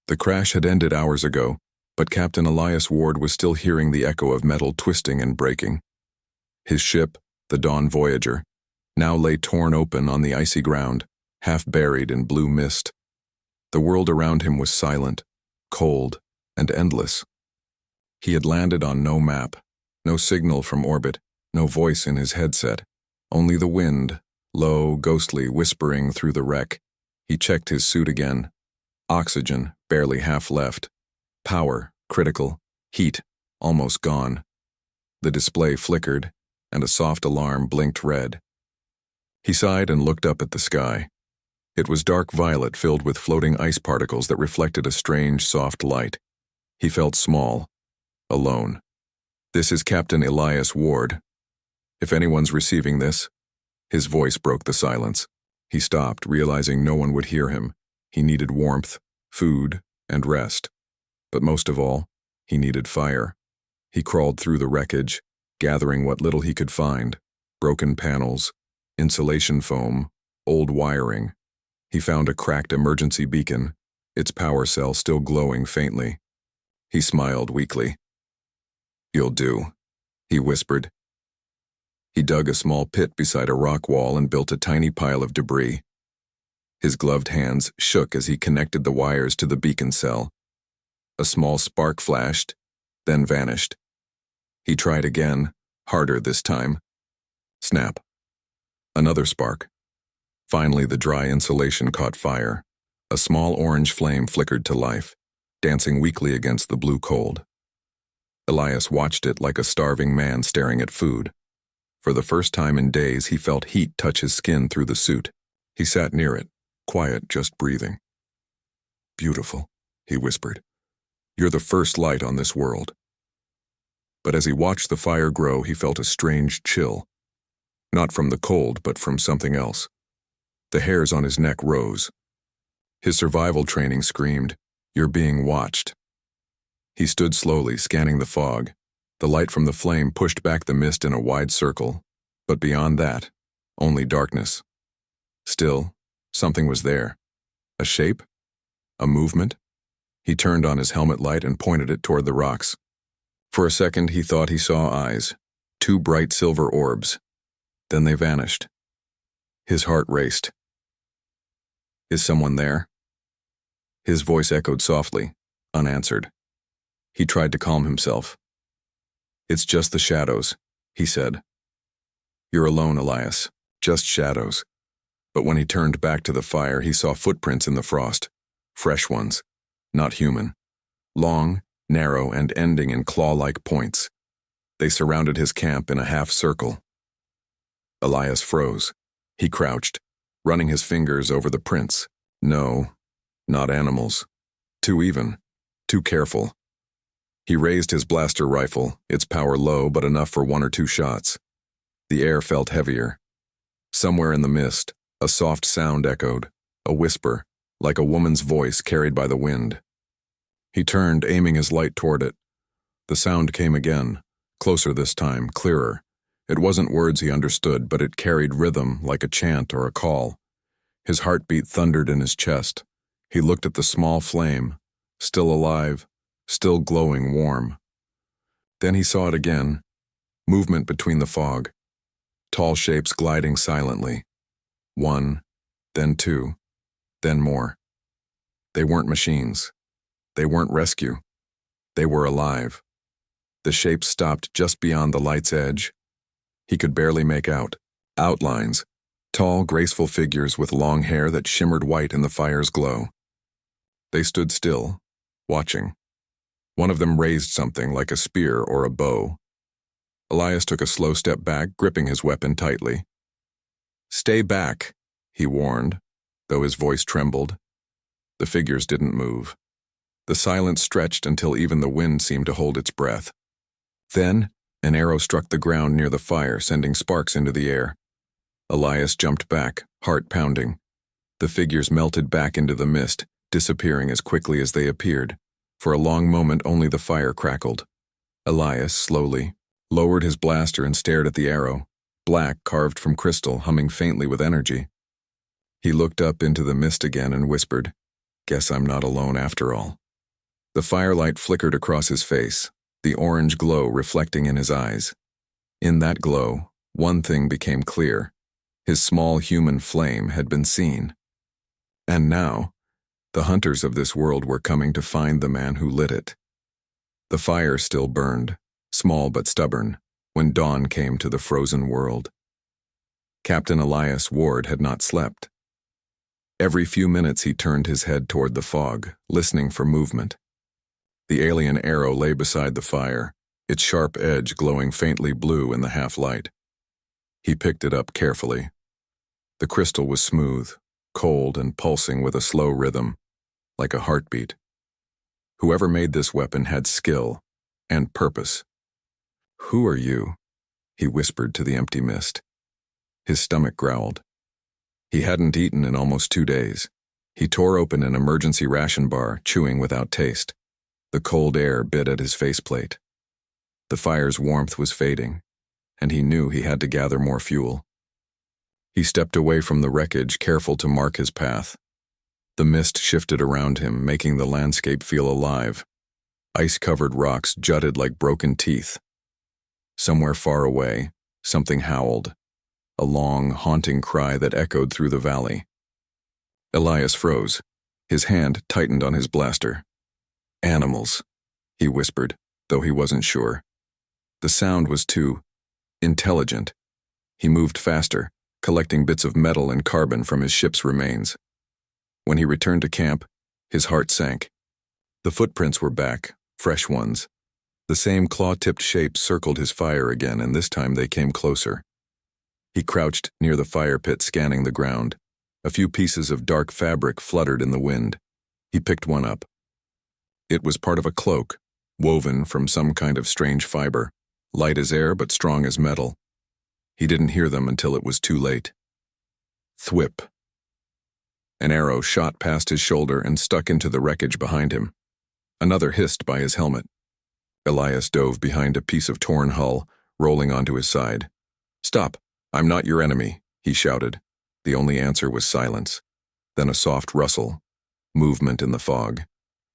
The crash had ended hours ago, but Captain Elias Ward was still hearing the echo of metal twisting and breaking. His ship, the Dawn Voyager, now lay torn open on the icy ground, half buried in blue mist. The world around him was silent, cold, and endless. He had landed on no map, no signal from orbit, no voice in his headset, only the wind, low, ghostly, whispering through the wreck. He checked his suit again. Oxygen, barely half left. Power, critical. Heat, almost gone. The display flickered, and a soft alarm blinked red. He sighed and looked up at the sky. It was dark violet filled with floating ice particles that reflected a strange, soft light. He felt small, alone. "This is Captain Elias Ward. If anyone's receiving this..." His voice broke the silence. He stopped, realizing no one would hear him. He needed warmth, food, and rest. But most of all, he needed fire. He crawled through the wreckage, gathering what little he could find: broken panels, insulation foam, old wiring. He found a cracked emergency beacon, its power cell still glowing faintly. He smiled weakly. "You'll do," he whispered. He dug a small pit beside a rock wall and built a tiny pile of debris. His gloved hands shook as he connected the wires to the beacon cell. A small spark flashed, then vanished. He tried again, harder this time. Snap. Another spark. Finally, the dry insulation caught fire. A small orange flame flickered to life, dancing weakly against the blue cold. Elias watched it like a starving man staring at food. For the first time in days, he felt heat touch his skin through the suit. He sat near it, quiet, just breathing. "Beautiful," he whispered. "You're the first light on this world." But as he watched the fire grow, he felt a strange chill. Not from the cold, but from something else. The hairs on his neck rose. His survival training screamed, "You're being watched." He stood slowly, scanning the fog. The light from the flame pushed back the mist in a wide circle, but beyond that, only darkness. Still, something was there. A shape? A movement? He turned on his helmet light and pointed it toward the rocks. For a second, he thought he saw eyes, 2 bright silver orbs. Then they vanished. His heart raced. "Is someone there?" His voice echoed softly, unanswered. He tried to calm himself. "It's just the shadows," he said. "You're alone, Elias. Just shadows." But when he turned back to the fire, he saw footprints in the frost. Fresh ones. Not human. Long, narrow, and ending in claw-like points. They surrounded his camp in a half-circle. Elias froze. He crouched, running his fingers over the prints. No, not animals. Too even. Too careful. He raised his blaster rifle, its power low but enough for 1 or 2 shots. The air felt heavier. Somewhere in the mist, a soft sound echoed, a whisper, like a woman's voice carried by the wind. He turned, aiming his light toward it. The sound came again, closer this time, clearer. It wasn't words he understood, but it carried rhythm like a chant or a call. His heartbeat thundered in his chest. He looked at the small flame, still alive, still glowing warm. Then he saw it again, movement between the fog. Tall shapes gliding silently. 1, then 2, then more. They weren't machines. They weren't rescue. They were alive. The shapes stopped just beyond the light's edge. He could barely make out. Outlines. Tall, graceful figures with long hair that shimmered white in the fire's glow. They stood still, watching. One of them raised something like a spear or a bow. Elias took a slow step back, gripping his weapon tightly. "Stay back," he warned, though his voice trembled. The figures didn't move. The silence stretched until even the wind seemed to hold its breath. Then, an arrow struck the ground near the fire, sending sparks into the air. Elias jumped back, heart pounding. The figures melted back into the mist, disappearing as quickly as they appeared. For a long moment, only the fire crackled. Elias, slowly, lowered his blaster and stared at the arrow, black, carved from crystal, humming faintly with energy. He looked up into the mist again and whispered, Guess I'm not alone after all. The firelight flickered across his face, the orange glow reflecting in his eyes. In that glow, one thing became clear. His small human flame had been seen. And now, the hunters of this world were coming to find the man who lit it. The fire still burned, small but stubborn, when dawn came to the frozen world. Captain Elias Ward had not slept. Every few minutes he turned his head toward the fog, listening for movement. The alien arrow lay beside the fire, its sharp edge glowing faintly blue in the half-light. He picked it up carefully. The crystal was smooth, cold and pulsing with a slow rhythm, like a heartbeat. Whoever made this weapon had skill and purpose. "Who are you?" he whispered to the empty mist. His stomach growled. He hadn't eaten in almost 2 days. He tore open an emergency ration bar, chewing without taste. The cold air bit at his faceplate. The fire's warmth was fading, and he knew he had to gather more fuel. He stepped away from the wreckage, careful to mark his path. The mist shifted around him, making the landscape feel alive. Ice-covered rocks jutted like broken teeth. Somewhere far away, something howled, a long, haunting cry that echoed through the valley. Elias froze. His hand tightened on his blaster. "Animals," he whispered, though he wasn't sure. The sound was too intelligent. He moved faster, collecting bits of metal and carbon from his ship's remains. When he returned to camp, his heart sank. The footprints were back, fresh ones. The same claw-tipped shapes circled his fire again, and this time they came closer. He crouched near the fire pit, scanning the ground. A few pieces of dark fabric fluttered in the wind. He picked one up. It was part of a cloak, woven from some kind of strange fiber, light as air but strong as metal. He didn't hear them until it was too late. Thwip. An arrow shot past his shoulder and stuck into the wreckage behind him. Another hissed by his helmet. Elias dove behind a piece of torn hull, rolling onto his side. "Stop! I'm not your enemy," he shouted. The only answer was silence. Then a soft rustle. Movement in the fog.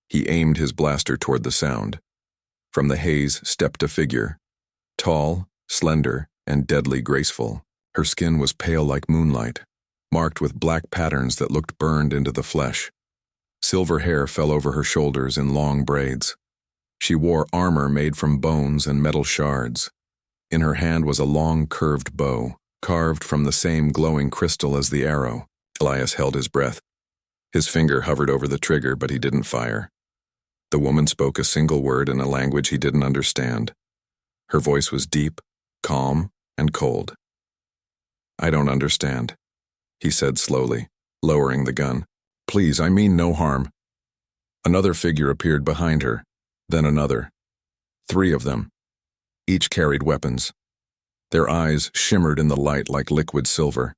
He aimed his blaster toward the sound. From the haze stepped a figure. Tall, slender, and deadly graceful. Her skin was pale like moonlight, marked with black patterns that looked burned into the flesh. Silver hair fell over her shoulders in long braids. She wore armor made from bones and metal shards. In her hand was a long, curved bow, carved from the same glowing crystal as the arrow. Elias held his breath. His finger hovered over the trigger, but he didn't fire. The woman spoke a single word in a language he didn't understand. Her voice was deep, calm, and cold. "I don't understand," he said slowly, lowering the gun. "Please, I mean no harm." Another figure appeared behind her, then another. 3 of them. Each carried weapons. Their eyes shimmered in the light like liquid silver.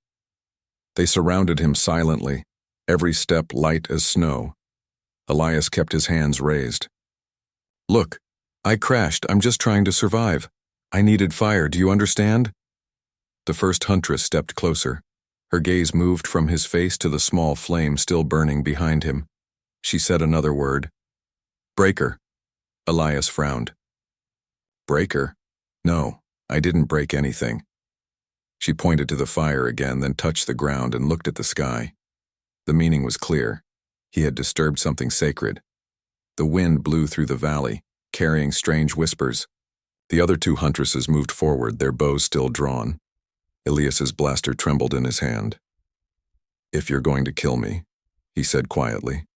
They surrounded him silently, every step light as snow. Elias kept his hands raised. "Look, I crashed. I'm just trying to survive. I needed fire, do you understand?" The first huntress stepped closer. Her gaze moved from his face to the small flame still burning behind him. She said another word. "Breaker." Elias frowned. "Breaker? No, I didn't break anything." She pointed to the fire again, then touched the ground and looked at the sky. The meaning was clear. He had disturbed something sacred. The wind blew through the valley, carrying strange whispers. The other 2 huntresses moved forward, their bows still drawn. Elias's blaster trembled in his hand. "If you're going to kill me," he said quietly,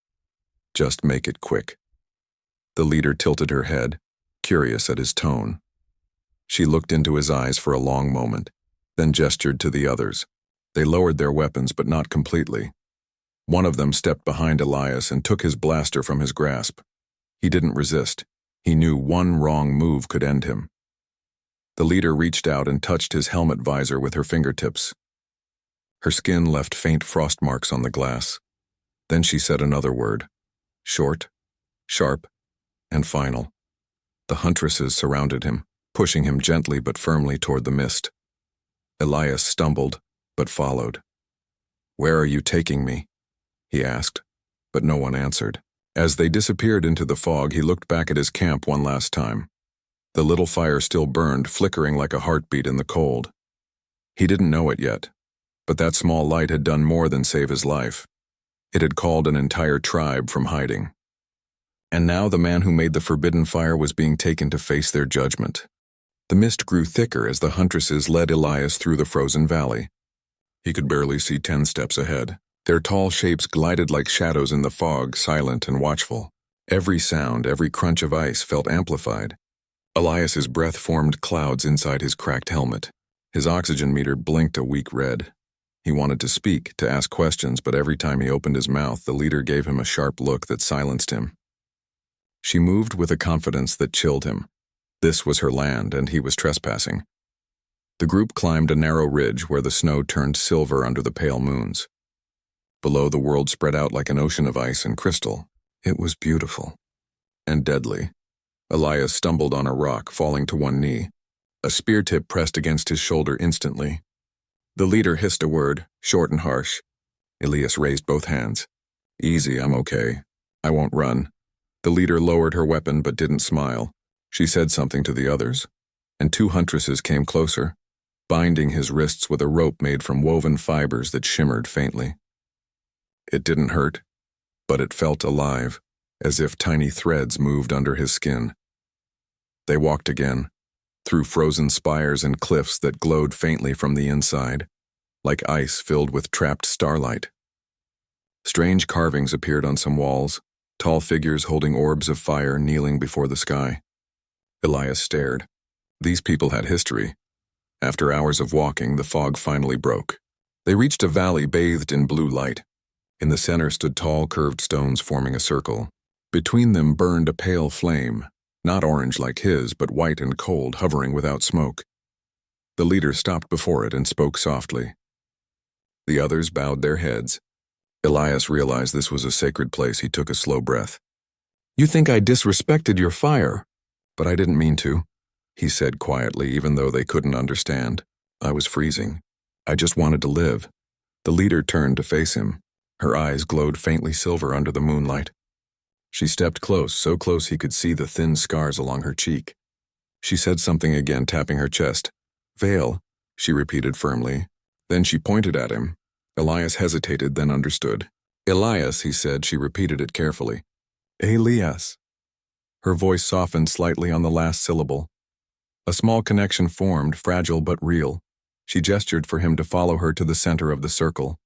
"just make it quick." The leader tilted her head, curious at his tone. She looked into his eyes for a long moment, then gestured to the others. They lowered their weapons, but not completely. One of them stepped behind Elias and took his blaster from his grasp. He didn't resist. He knew one wrong move could end him. The leader reached out and touched his helmet visor with her fingertips. Her skin left faint frost marks on the glass. Then she said another word. Short, sharp, and final. The huntresses surrounded him, pushing him gently but firmly toward the mist. Elias stumbled, but followed. "Where are you taking me?" he asked, but no one answered. As they disappeared into the fog, he looked back at his camp one last time. The little fire still burned, flickering like a heartbeat in the cold. He didn't know it yet, but that small light had done more than save his life. It had called an entire tribe from hiding. And now the man who made the forbidden fire was being taken to face their judgment. The mist grew thicker as the huntresses led Elias through the frozen valley. He could barely see 10 steps ahead. Their tall shapes glided like shadows in the fog, silent and watchful. Every sound, every crunch of ice felt amplified. Elias's breath formed clouds inside his cracked helmet. His oxygen meter blinked a weak red. He wanted to speak, to ask questions, but every time he opened his mouth, the leader gave him a sharp look that silenced him. She moved with a confidence that chilled him. This was her land, and he was trespassing. The group climbed a narrow ridge where the snow turned silver under the pale moons. Below, the world spread out like an ocean of ice and crystal. It was beautiful. And deadly. Elias stumbled on a rock, falling to one knee. A spear tip pressed against his shoulder instantly. The leader hissed a word, short and harsh. Elias raised both hands. "Easy, I'm okay. I won't run." The leader lowered her weapon but didn't smile. She said something to the others, and 2 huntresses came closer, binding his wrists with a rope made from woven fibers that shimmered faintly. It didn't hurt, but it felt alive, as if tiny threads moved under his skin. They walked again, through frozen spires and cliffs that glowed faintly from the inside, like ice filled with trapped starlight. Strange carvings appeared on some walls, tall figures holding orbs of fire kneeling before the sky. Elias stared. These people had history. After hours of walking, the fog finally broke. They reached a valley bathed in blue light. In the center stood tall, curved stones forming a circle. Between them burned a pale flame, not orange like his, but white and cold, hovering without smoke. The leader stopped before it and spoke softly. The others bowed their heads. Elias realized this was a sacred place. He took a slow breath. "You think I disrespected your fire, but I didn't mean to," he said quietly, even though they couldn't understand. "I was freezing. I just wanted to live." The leader turned to face him. Her eyes glowed faintly silver under the moonlight. She stepped close, so close he could see the thin scars along her cheek. She said something again, tapping her chest. "Vale," she repeated firmly. Then she pointed at him. Elias hesitated, then understood. "Elias," he said. She repeated it carefully. "Elias." Her voice softened slightly on the last syllable. A small connection formed, fragile but real. She gestured for him to follow her to the center of the circle.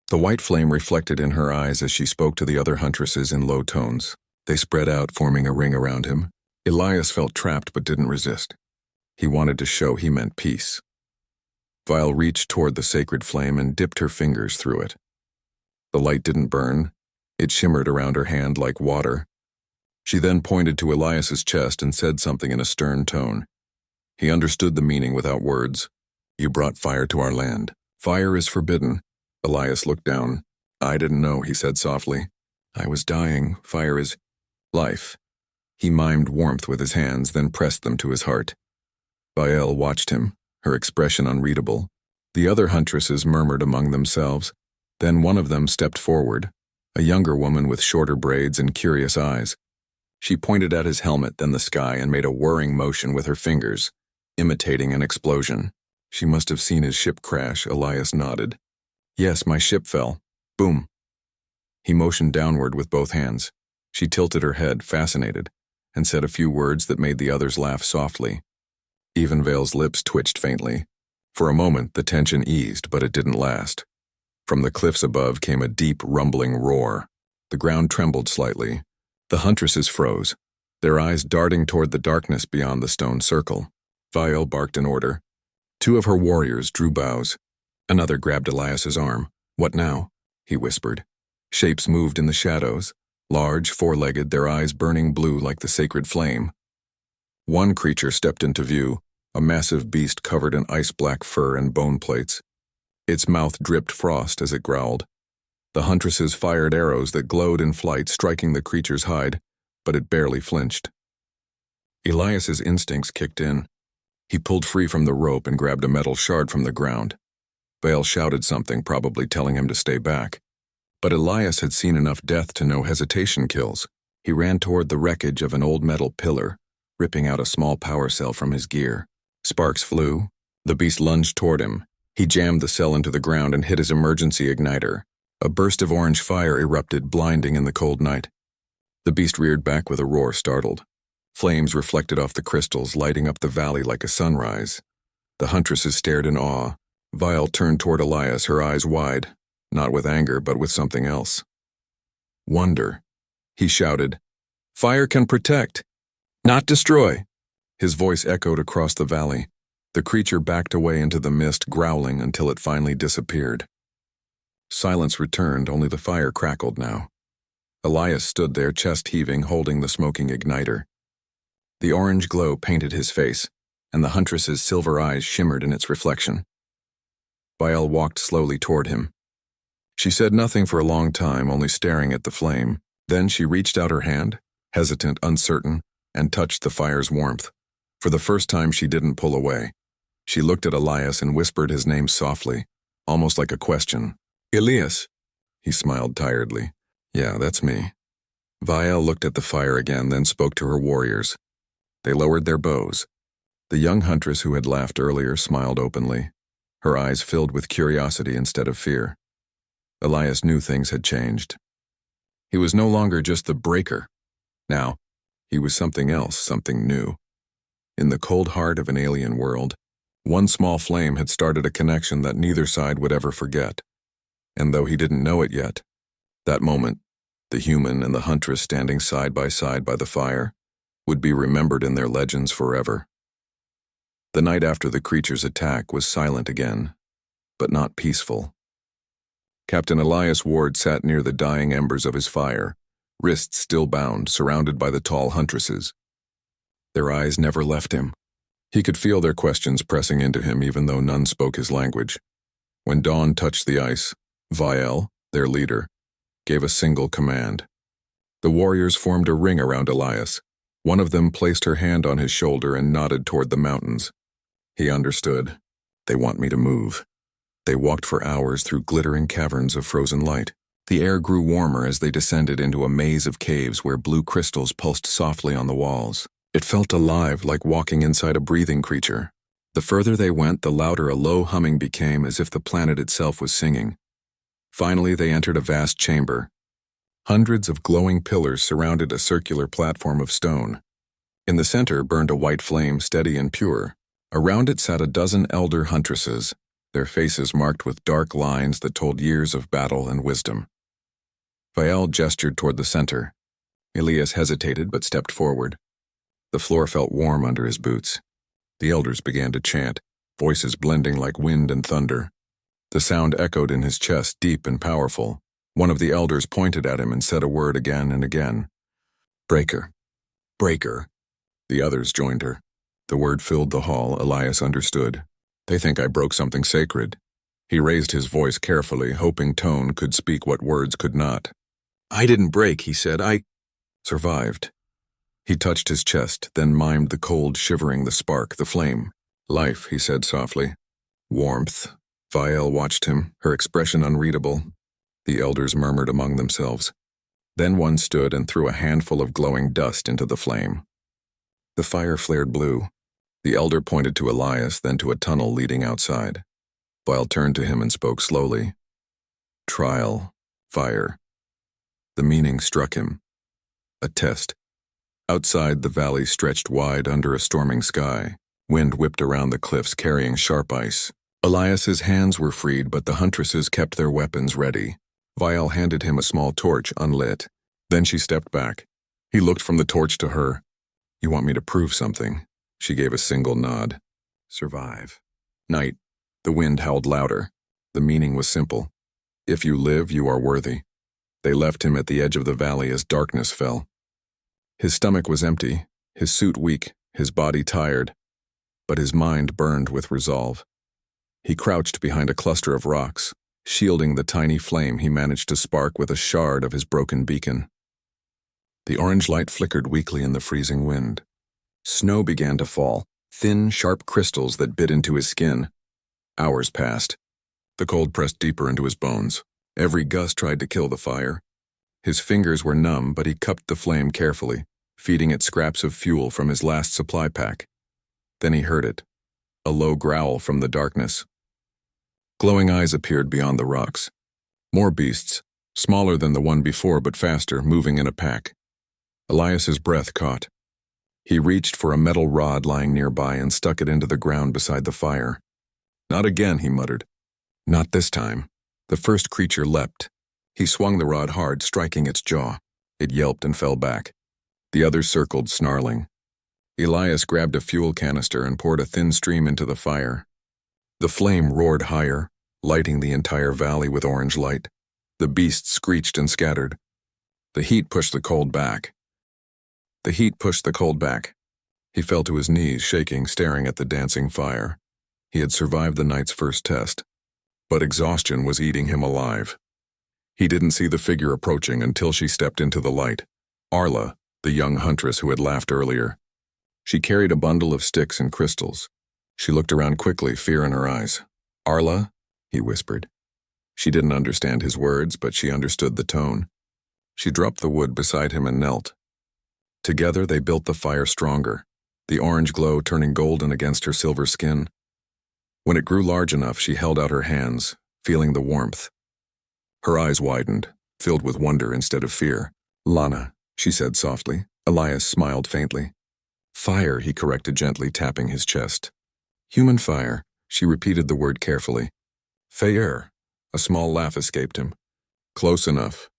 The white flame reflected in her eyes as she spoke to the other huntresses in low tones. They spread out, forming a ring around him. Elias felt trapped but didn't resist. He wanted to show he meant peace. Vile reached toward the sacred flame and dipped her fingers through it. The light didn't burn. It shimmered around her hand like water. She then pointed to Elias's chest and said something in a stern tone. He understood the meaning without words. "You brought fire to our land. Fire is forbidden." Elias looked down. "I didn't know," he said softly. "I was dying. Fire is life." He mimed warmth with his hands, then pressed them to his heart. Vael watched him, her expression unreadable. The other huntresses murmured among themselves. Then one of them stepped forward, a younger woman with shorter braids and curious eyes. She pointed at his helmet, then the sky, and made a whirring motion with her fingers, imitating an explosion. She must have seen his ship crash. Elias nodded. "Yes, my ship fell. Boom." He motioned downward with both hands. She tilted her head, fascinated, and said a few words that made the others laugh softly. Even Vale's lips twitched faintly. For a moment, the tension eased, but it didn't last. From the cliffs above came a deep, rumbling roar. The ground trembled slightly. The huntresses froze, their eyes darting toward the darkness beyond the stone circle. Vael barked an order. 2 of her warriors drew bows. Another grabbed Elias's arm. "What now?" he whispered. Shapes moved in the shadows, large, 4-legged, their eyes burning blue like the sacred flame. One creature stepped into view, a massive beast covered in ice-black fur and bone plates. Its mouth dripped frost as it growled. The huntresses fired arrows that glowed in flight, striking the creature's hide, but it barely flinched. Elias's instincts kicked in. He pulled free from the rope and grabbed a metal shard from the ground. Vael shouted something, probably telling him to stay back. But Elias had seen enough death to know hesitation kills. He ran toward the wreckage of an old metal pillar, ripping out a small power cell from his gear. Sparks flew. The beast lunged toward him. He jammed the cell into the ground and hit his emergency igniter. A burst of orange fire erupted, blinding in the cold night. The beast reared back with a roar, startled. Flames reflected off the crystals, lighting up the valley like a sunrise. The huntresses stared in awe. Vial turned toward Elias, her eyes wide, not with anger, but with something else. Wonder. He shouted, "Fire can protect, not destroy." His voice echoed across the valley. The creature backed away into the mist, growling until it finally disappeared. Silence returned, only the fire crackled now. Elias stood there, chest heaving, holding the smoking igniter. The orange glow painted his face, and the huntress's silver eyes shimmered in its reflection. Vial walked slowly toward him. She said nothing for a long time, only staring at the flame. Then she reached out her hand, hesitant, uncertain, and touched the fire's warmth. For the first time, she didn't pull away. She looked at Elias and whispered his name softly, almost like a question. "Elias." He smiled tiredly. "Yeah, that's me." Vial looked at the fire again, then spoke to her warriors. They lowered their bows. The young huntress who had laughed earlier smiled openly. Her eyes filled with curiosity instead of fear. Elias knew things had changed. He was no longer just the breaker. Now, he was something else, something new. In the cold heart of an alien world, one small flame had started a connection that neither side would ever forget. And though he didn't know it yet, that moment, the human and the huntress standing side by the fire, would be remembered in their legends forever. The night after the creature's attack was silent again, but not peaceful. Captain Elias Ward sat near the dying embers of his fire, wrists still bound, surrounded by the tall huntresses. Their eyes never left him. He could feel their questions pressing into him even though none spoke his language. When dawn touched the ice, Vial, their leader, gave a single command. The warriors formed a ring around Elias. One of them placed her hand on his shoulder and nodded toward the mountains. He understood. They want me to move. They walked for hours through glittering caverns of frozen light. The air grew warmer as they descended into a maze of caves where blue crystals pulsed softly on the walls. It felt alive, like walking inside a breathing creature. The further they went, the louder a low humming became, as if the planet itself was singing. Finally, they entered a vast chamber. Hundreds of glowing pillars surrounded a circular platform of stone. In the center burned a white flame, steady and pure. Around it sat a dozen elder huntresses, their faces marked with dark lines that told years of battle and wisdom. Vial gestured toward the center. Elias hesitated but stepped forward. The floor felt warm under his boots. The elders began to chant, voices blending like wind and thunder. The sound echoed in his chest, deep and powerful. One of the elders pointed at him and said a word again and again. "Breaker. Breaker." The others joined her. The word filled the hall. Elias understood. "They think I broke something sacred." He raised his voice carefully, hoping tone could speak what words could not. "I didn't break," he said. "I survived." He touched his chest, then mimed the cold, shivering, the spark, the flame. "Life," he said softly. "Warmth." Vial watched him, her expression unreadable. The elders murmured among themselves. Then one stood and threw a handful of glowing dust into the flame. The fire flared blue. The elder pointed to Elias, then to a tunnel leading outside. Vial turned to him and spoke slowly. "Trial. Fire." The meaning struck him. A test. Outside, the valley stretched wide under a storming sky. Wind whipped around the cliffs, carrying sharp ice. Elias's hands were freed, but the huntresses kept their weapons ready. Vial handed him a small torch, unlit. Then she stepped back. He looked from the torch to her. "You want me to prove something?" She gave a single nod. "Survive." Night. The wind howled louder. The meaning was simple. If you live, you are worthy. They left him at the edge of the valley as darkness fell. His stomach was empty, his suit weak, his body tired, but his mind burned with resolve. He crouched behind a cluster of rocks, shielding the tiny flame he managed to spark with a shard of his broken beacon. The orange light flickered weakly in the freezing wind. Snow began to fall, thin, sharp crystals that bit into his skin. Hours passed. The cold pressed deeper into his bones. Every gust tried to kill the fire. His fingers were numb, but he cupped the flame carefully, feeding it scraps of fuel from his last supply pack. Then he heard it, a low growl from the darkness. Glowing eyes appeared beyond the rocks. More beasts, smaller than the one before but faster, moving in a pack. Elias's breath caught. He reached for a metal rod lying nearby and stuck it into the ground beside the fire. "Not again," he muttered. "Not this time." The first creature leapt. He swung the rod hard, striking its jaw. It yelped and fell back. The others circled, snarling. Elias grabbed a fuel canister and poured a thin stream into the fire. The flame roared higher, lighting the entire valley with orange light. The beasts screeched and scattered. The heat pushed the cold back. He fell to his knees, shaking, staring at the dancing fire. He had survived the night's first test, but exhaustion was eating him alive. He didn't see the figure approaching until she stepped into the light. Arla, the young huntress who had laughed earlier. She carried a bundle of sticks and crystals. She looked around quickly, fear in her eyes. "Arla?" he whispered. She didn't understand his words, but she understood the tone. She dropped the wood beside him and knelt. Together they built the fire stronger, the orange glow turning golden against her silver skin. When it grew large enough, she held out her hands, feeling the warmth. Her eyes widened, filled with wonder instead of fear. "Lana," she said softly. Elias smiled faintly. "Fire," he corrected gently, tapping his chest. "Human fire," she repeated the word carefully. "Fayer." A small laugh escaped him. "Close enough."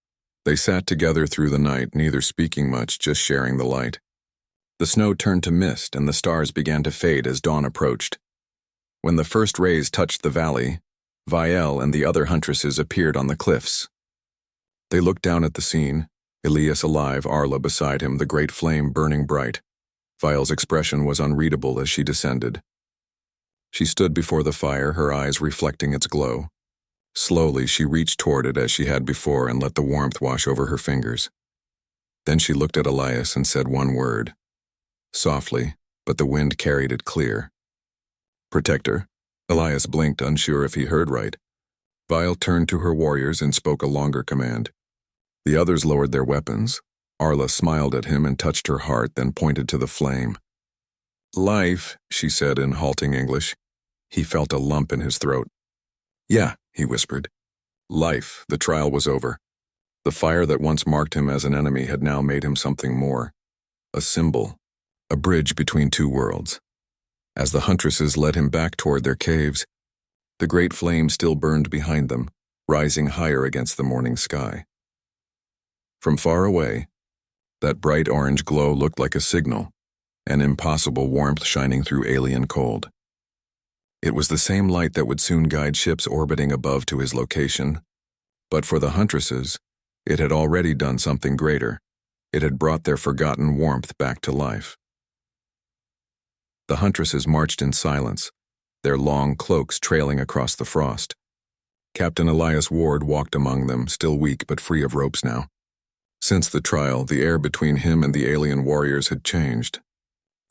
They sat together through the night, neither speaking much, just sharing the light. The snow turned to mist and the stars began to fade as dawn approached. When the first rays touched the valley, Vielle and the other huntresses appeared on the cliffs. They looked down at the scene, Elias alive, Arla beside him, the great flame burning bright. Vielle's expression was unreadable as she descended. She stood before the fire, her eyes reflecting its glow. Slowly, she reached toward it as she had before and let the warmth wash over her fingers. Then she looked at Elias and said one word. Softly, but the wind carried it clear. "Protector." Elias blinked, unsure if he heard right. Vielle turned to her warriors and spoke a longer command. The others lowered their weapons. Arla smiled at him and touched her heart, then pointed to the flame. "Life," she said in halting English. He felt a lump in his throat. "Yeah," he whispered. Life, the trial was over. The fire that once marked him as an enemy had now made him something more. A symbol, a bridge between two worlds. As the huntresses led him back toward their caves, the great flame still burned behind them, rising higher against the morning sky. From far away, that bright orange glow looked like a signal, an impossible warmth shining through alien cold. It was the same light that would soon guide ships orbiting above to his location, but for the huntresses, it had already done something greater. It had brought their forgotten warmth back to life. The huntresses marched in silence, their long cloaks trailing across the frost. Captain Elias Ward walked among them, still weak but free of ropes now. Since the trial, the air between him and the alien warriors had changed.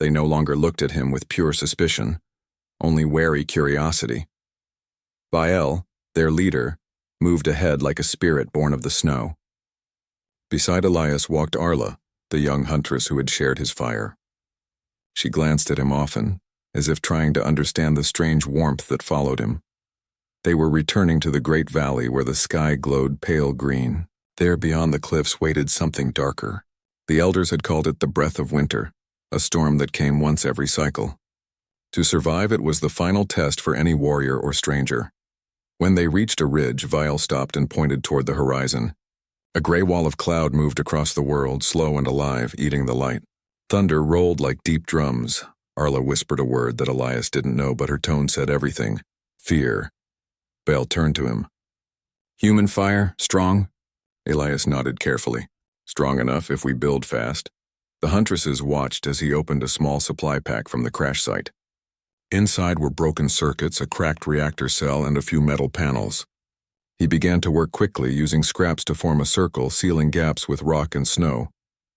They no longer looked at him with pure suspicion, only wary curiosity. Vielle, their leader, moved ahead like a spirit born of the snow. Beside Elias walked Arla, the young huntress who had shared his fire. She glanced at him often, as if trying to understand the strange warmth that followed him. They were returning to the great valley where the sky glowed pale green. There beyond the cliffs waited something darker. The elders had called it the breath of winter, a storm that came once every cycle. To survive it was the final test for any warrior or stranger. When they reached a ridge, Vielle stopped and pointed toward the horizon. A gray wall of cloud moved across the world, slow and alive, eating the light. Thunder rolled like deep drums. Arla whispered a word that Elias didn't know, but her tone said everything. Fear. Vielle turned to him. "Human fire, strong?" Elias nodded carefully. "Strong enough if we build fast." The huntresses watched as he opened a small supply pack from the crash site. Inside were broken circuits, a cracked reactor cell, and a few metal panels. He began to work quickly, using scraps to form a circle, sealing gaps with rock and snow.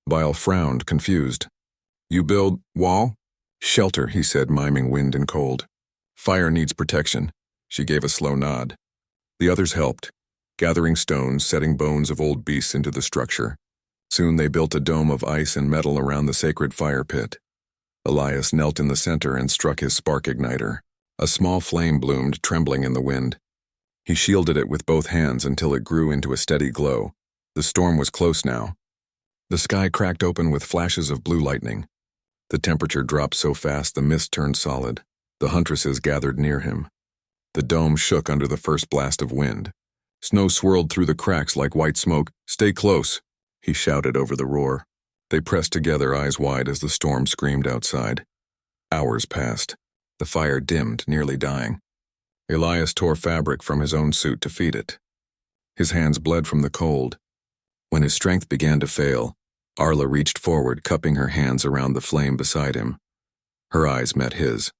Vielle frowned, confused. "You build wall?" "Shelter," he said, miming wind and cold. "Fire needs protection." She gave a slow nod. The others helped. gathering stones, setting bones of old beasts into the structure. Soon they built a dome of ice and metal around the sacred fire pit. Elias knelt in the center and struck his spark igniter. A small flame bloomed, trembling in the wind. He shielded it with both hands until it grew into a steady glow. The storm was close now. The sky cracked open with flashes of blue lightning. The temperature dropped so fast the mist turned solid. The huntresses gathered near him. The dome shook under the first blast of wind. Snow swirled through the cracks like white smoke. "Stay close," he shouted over the roar. They pressed together, eyes wide, as the storm screamed outside. Hours passed. The fire dimmed, nearly dying. Elias tore fabric from his own suit to feed it. His hands bled from the cold. When his strength began to fail, Arla reached forward, cupping her hands around the flame beside him. Her eyes met his.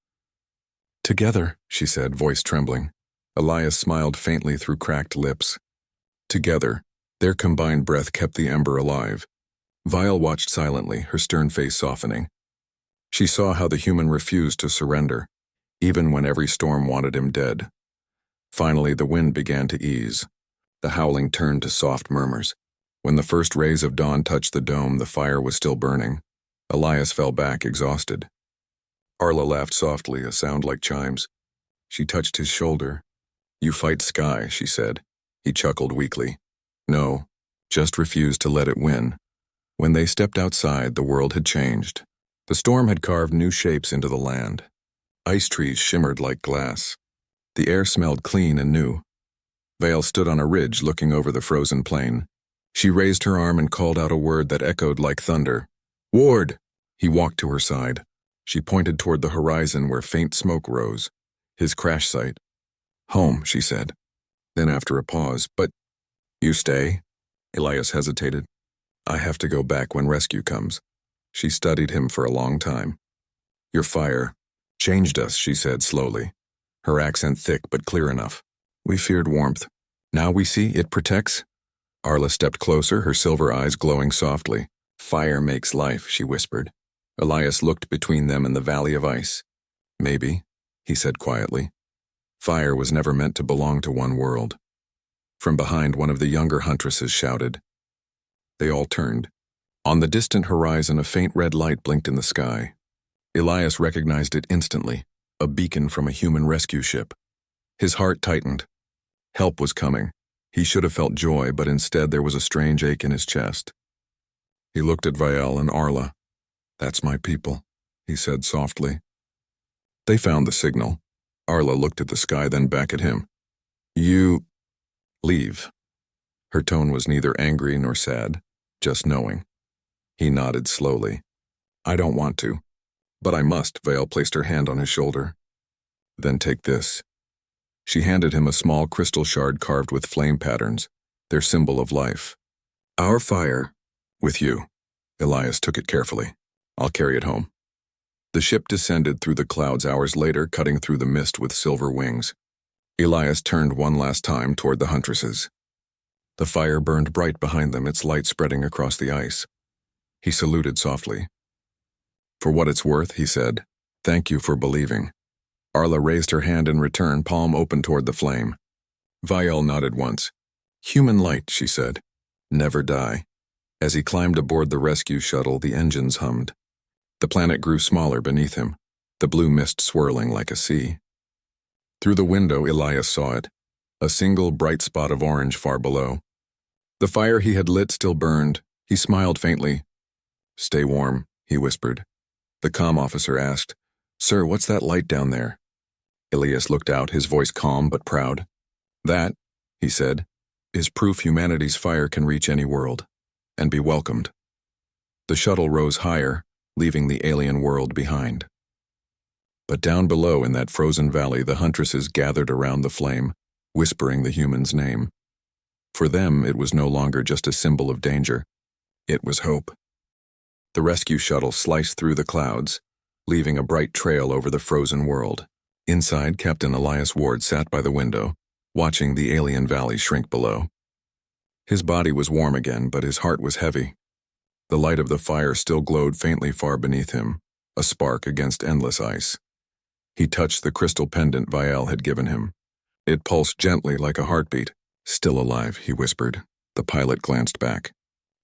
"Together," she said, voice trembling. Elias smiled faintly through cracked lips. Together, their combined breath kept the ember alive. Vial watched silently, her stern face softening. She saw how the human refused to surrender, even when every storm wanted him dead. Finally, the wind began to ease. The howling turned to soft murmurs. When the first rays of dawn touched the dome, the fire was still burning. Elias fell back, exhausted. Arla laughed softly, a sound like chimes. She touched his shoulder. "You fight sky," she said. He chuckled weakly. "No, just refused to let it win." When they stepped outside, the world had changed. The storm had carved new shapes into the land. Ice trees shimmered like glass. The air smelled clean and new. Vale stood on a ridge looking over the frozen plain. She raised her arm and called out a word that echoed like thunder. "Ward!" He walked to her side. She pointed toward the horizon where faint smoke rose. His crash site. "Home," she said. Then after a pause, "But you stay?" Elias hesitated. "I have to go back when rescue comes." She studied him for a long time. "Your fire changed us," she said slowly, her accent thick but clear enough. "We feared warmth. Now we see it protects." Arla stepped closer, her silver eyes glowing softly. "Fire makes life," she whispered. Elias looked between them and the valley of ice. "Maybe," he said quietly. Fire was never meant to belong to one world. From behind, one of the younger huntresses shouted. They all turned. On the distant horizon, a faint red light blinked in the sky. Elias recognized it instantly, a beacon from a human rescue ship. His heart tightened. Help was coming. He should have felt joy, but instead there was a strange ache in his chest. He looked at Vial and Arla. "That's my people," he said softly. They found the signal. Arla looked at the sky, then back at him. "You leave." Her tone was neither angry nor sad, just knowing. He nodded slowly. "I don't want to, but I must." Vale placed her hand on his shoulder. "Then take this." She handed him a small crystal shard carved with flame patterns, their symbol of life. "Our fire, with you." Elias took it carefully. "I'll carry it home." The ship descended through the clouds hours later, cutting through the mist with silver wings. Elias turned one last time toward the huntresses. The fire burned bright behind them, its light spreading across the ice. He saluted softly. "For what it's worth," he said, "thank you for believing." Arla raised her hand in return, palm open toward the flame. Vial nodded once. "Human light," she said. "Never die." As he climbed aboard the rescue shuttle, the engines hummed. The planet grew smaller beneath him, the blue mist swirling like a sea. Through the window, Elias saw it, a single bright spot of orange far below. The fire he had lit still burned. He smiled faintly. "Stay warm," he whispered. The comm officer asked, "Sir, what's that light down there?" Elias looked out, his voice calm but proud. "That," he said, "is proof humanity's fire can reach any world, and be welcomed." The shuttle rose higher, leaving the alien world behind. But down below in that frozen valley, the huntresses gathered around the flame, whispering the human's name. For them, it was no longer just a symbol of danger. It was hope. The rescue shuttle sliced through the clouds, leaving a bright trail over the frozen world. Inside, Captain Elias Ward sat by the window, watching the alien valley shrink below. His body was warm again, but his heart was heavy. The light of the fire still glowed faintly far beneath him, a spark against endless ice. He touched the crystal pendant Vial had given him. It pulsed gently like a heartbeat, Still alive, he whispered. The pilot glanced back.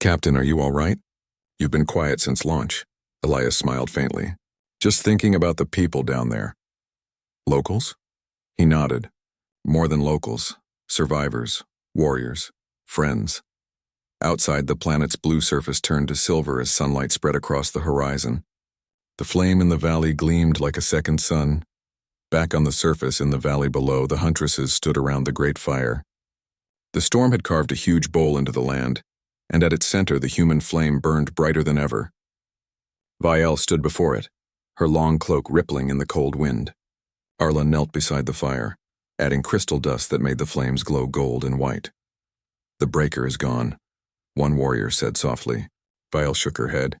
Captain, are you all right? You've been quiet since launch. Elias smiled faintly. Just thinking about the people down there. Locals? He nodded. More than locals. Survivors. Warriors. Friends. Outside, the planet's blue surface turned to silver as sunlight spread across the horizon. The flame in the valley gleamed like a second sun. Back on the surface in the valley below, the huntresses stood around the great fire. The storm had carved a huge bowl into the land, and at its center the human flame burned brighter than ever. Vielle stood before it, her long cloak rippling in the cold wind. Arla knelt beside the fire, adding crystal dust that made the flames glow gold and white. The breaker is gone, one warrior said softly. Vielle shook her head.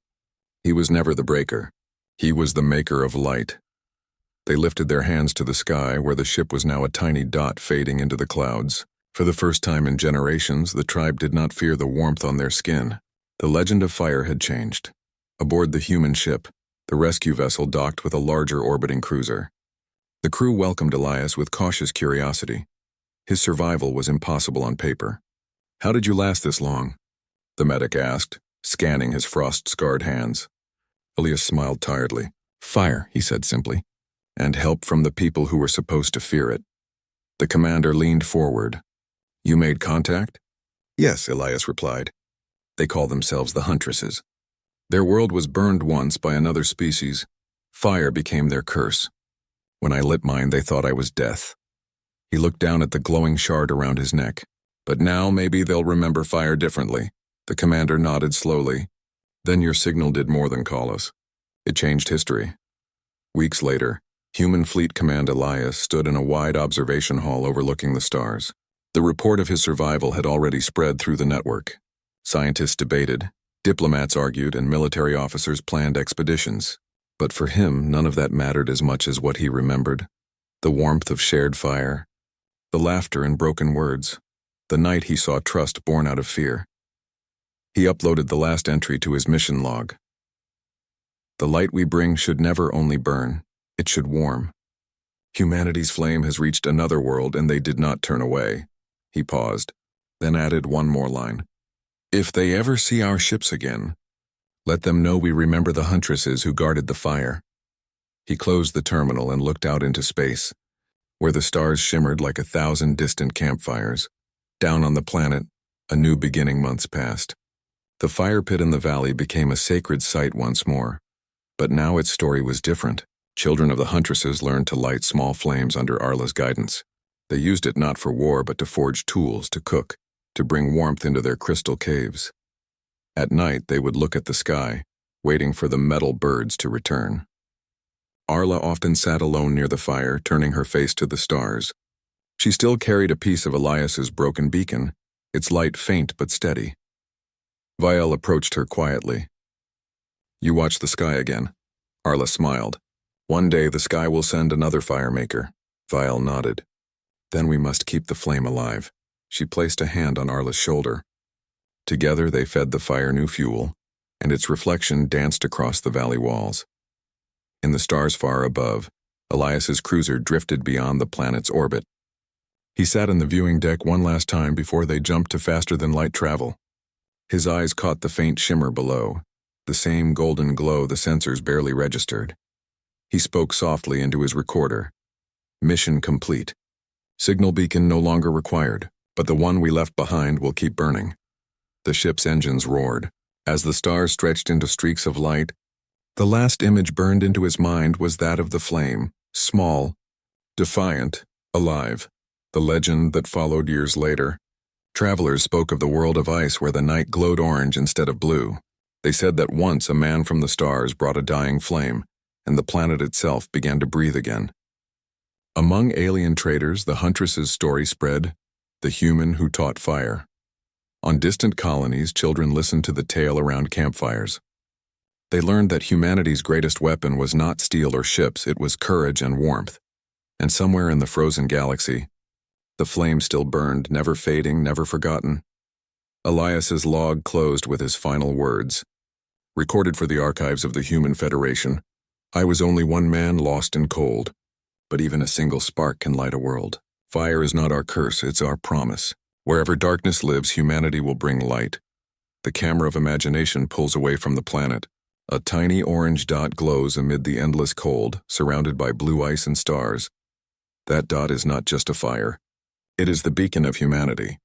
He was never the breaker. He was the maker of light. They lifted their hands to the sky, where the ship was now a tiny dot fading into the clouds. For the first time in generations, the tribe did not fear the warmth on their skin. The legend of fire had changed. Aboard the human ship, the rescue vessel docked with a larger orbiting cruiser. The crew welcomed Elias with cautious curiosity. His survival was impossible on paper. How did you last this long? The medic asked, scanning his frost-scarred hands. Elias smiled tiredly. Fire, he said simply, and help from the people who were supposed to fear it. The commander leaned forward. You made contact? Yes, Elias replied. They call themselves the Huntresses. Their world was burned once by another species. Fire became their curse. When I lit mine, they thought I was death. He looked down at the glowing shard around his neck. But now maybe they'll remember fire differently. The commander nodded slowly. Then your signal did more than call us. It changed history. Weeks later, Human Fleet Command Elias stood in a wide observation hall overlooking the stars. The report of his survival had already spread through the network. Scientists debated, diplomats argued, and military officers planned expeditions. But for him, none of that mattered as much as what he remembered. The warmth of shared fire, the laughter and broken words, the night he saw trust born out of fear. He uploaded the last entry to his mission log. The light we bring should never only burn, it should warm. Humanity's flame has reached another world and they did not turn away. He paused, then added one more line. If they ever see our ships again, let them know we remember the huntresses who guarded the fire. He closed the terminal and looked out into space, where the stars shimmered like 1,000 distant campfires. Down on the planet, a new beginning months passed. The fire pit in the valley became a sacred site once more. But now its story was different. Children of the Huntresses learned to light small flames under Arla's guidance. They used it not for war but to forge tools, to cook, to bring warmth into their crystal caves. At night they would look at the sky, waiting for the metal birds to return. Arla often sat alone near the fire, turning her face to the stars. She still carried a piece of Elias's broken beacon, its light faint but steady. Vielle approached her quietly. You watch the sky again. Arla smiled. One day the sky will send another firemaker. Vielle nodded. Then we must keep the flame alive. She placed a hand on Arla's shoulder. Together they fed the fire new fuel, and its reflection danced across the valley walls. In the stars far above, Elias's cruiser drifted beyond the planet's orbit. He sat in the viewing deck one last time before they jumped to faster-than-light travel. His eyes caught the faint shimmer below, the same golden glow the sensors barely registered. He spoke softly into his recorder. Mission complete. Signal beacon no longer required, but the one we left behind will keep burning. The ship's engines roared. As the stars stretched into streaks of light, the last image burned into his mind was that of the flame, small, defiant, alive. The legend that followed years later. Travelers spoke of the world of ice where the night glowed orange instead of blue. They said that once a man from the stars brought a dying flame, and the planet itself began to breathe again. Among alien traders, the Huntresses' story spread, the human who taught fire. On distant colonies, children listened to the tale around campfires. They learned that humanity's greatest weapon was not steel or ships, it was courage and warmth. And somewhere in the frozen galaxy, the flame still burned, never fading, never forgotten. Elias's log closed with his final words. Recorded for the archives of the Human Federation, I was only one man lost in cold, but even a single spark can light a world. Fire is not our curse, it's our promise. Wherever darkness lives, humanity will bring light. The camera of imagination pulls away from the planet. A tiny orange dot glows amid the endless cold, surrounded by blue ice and stars. That dot is not just a fire. It is the beacon of humanity.